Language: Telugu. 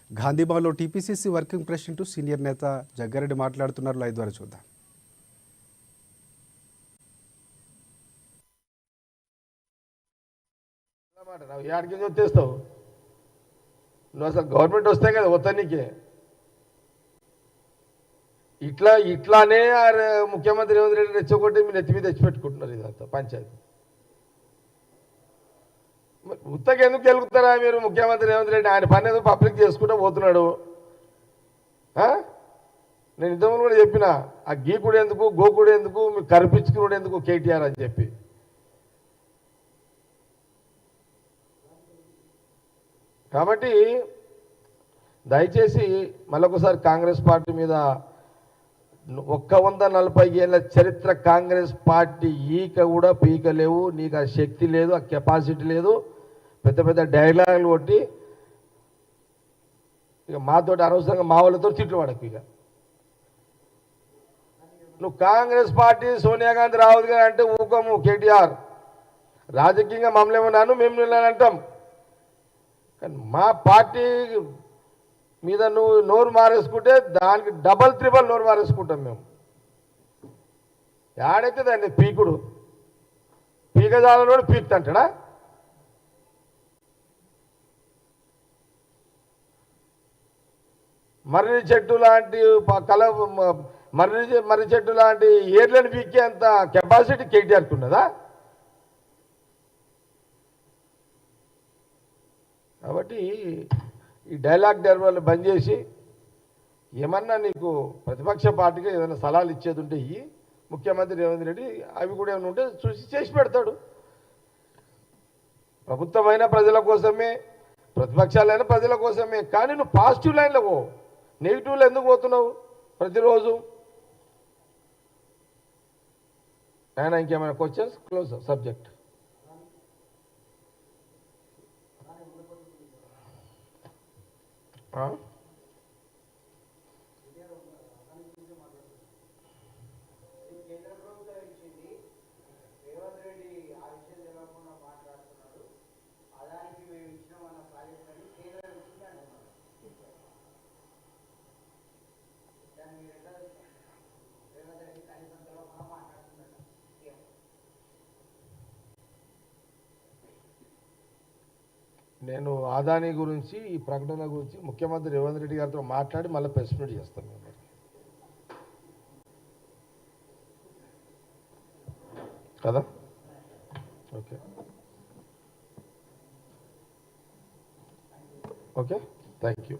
గాంధీభవన్లో టీపీసీసీ వర్కింగ్ ప్రెసిడెంట్ సీనియర్ నేత జగ్గారెడ్డి మాట్లాడుతున్నారు. లైవ్ ద్వారా చూద్దాం. యాడికి వచ్చేస్తావు నువ్వు? అసలు గవర్నమెంట్ వస్తే కదా వతనికి ఇట్లానే ముఖ్యమంత్రి రేవంత్ రెడ్డి రెచ్చగొట్టి మీ నెత్తి మీద తెచ్చిపెట్టుకుంటున్నారు. ఇదంతా పంచాయతీ ఉత్తకి ఎందుకు గెలుగుతారా మీరు? ముఖ్యమంత్రి రేవంత్ రెడ్డి ఆయన పని ఏదో పబ్లిక్ చేసుకుంటూ పోతున్నాడు. నేను ఇంతకుముందు కూడా చెప్పిన ఆ గీకుడు ఎందుకు గోకుడు ఎందుకు మీకు కరిపించుకున్నాడు ఎందుకు కేటీఆర్ అని చెప్పి. కాబట్టి దయచేసి మళ్ళొకసారి కాంగ్రెస్ పార్టీ మీద 140 ఏళ్ళ చరిత్ర కాంగ్రెస్ పార్టీ ఈక కూడా పీకలేవు. నీకు ఆ శక్తి లేదు, ఆ కెపాసిటీ లేదు. పెద్ద పెద్ద డైలాగులు కొట్టి ఇక మాతోటి అనవసరంగా మా వాళ్ళతో తిట్లు పడకు. ఇక నువ్వు కాంగ్రెస్ పార్టీ సోనియా గాంధీ రాహుల్ గాంధీ అంటే ఊకము. కేటీఆర్ రాజకీయంగా మమ్మల్ని ఏమన్నాను మేము అంటాం, కానీ మా పార్టీ మీద నువ్వు నోరు మారేసుకుంటే దానికి డబల్ ట్రిబల్ నోరు మారేసుకుంటాం మేము. ఆడైతే దాన్ని పీకుడు పీకజాలలోడు పీకుతంటాడా? మర్రి చెట్టు లాంటి మర్రి చెట్టు లాంటి ఏర్లను పీకే అంత కెపాసిటీ కేటీఆర్కి ఉన్నదా? కాబట్టి ఈ డైలాగ్ డెర్వల్ బంద్ చేసి ఏమన్నా నీకు ప్రతిపక్ష పార్టీగా ఏదైనా సలహాలు ఇచ్చేది ఉంటే ఇవి ముఖ్యమంత్రి రేవంత్ రెడ్డి అవి కూడా ఏమైనా ఉంటే చూసి చేసి పెడతాడు. ప్రభుత్వమైన ప్రజల కోసమే, ప్రతిపక్షాలైన ప్రజల కోసమే. కానీ నువ్వు పాజిటివ్ లైన్లో పో, నెగిటివ్లో ఎందుకు పోతున్నావు ప్రతిరోజు? ఆయన ఇంకేమైనా క్వశ్చన్స్? Close subject. నేను ఆదాని గురించి ఈ ప్రకటన గురించి ముఖ్యమంత్రి రేవంత్ రెడ్డి గారితో మాట్లాడి మళ్ళీ ప్రెస్ మీట్ చేస్తాం మేము. కదా? Okay okay, thank you.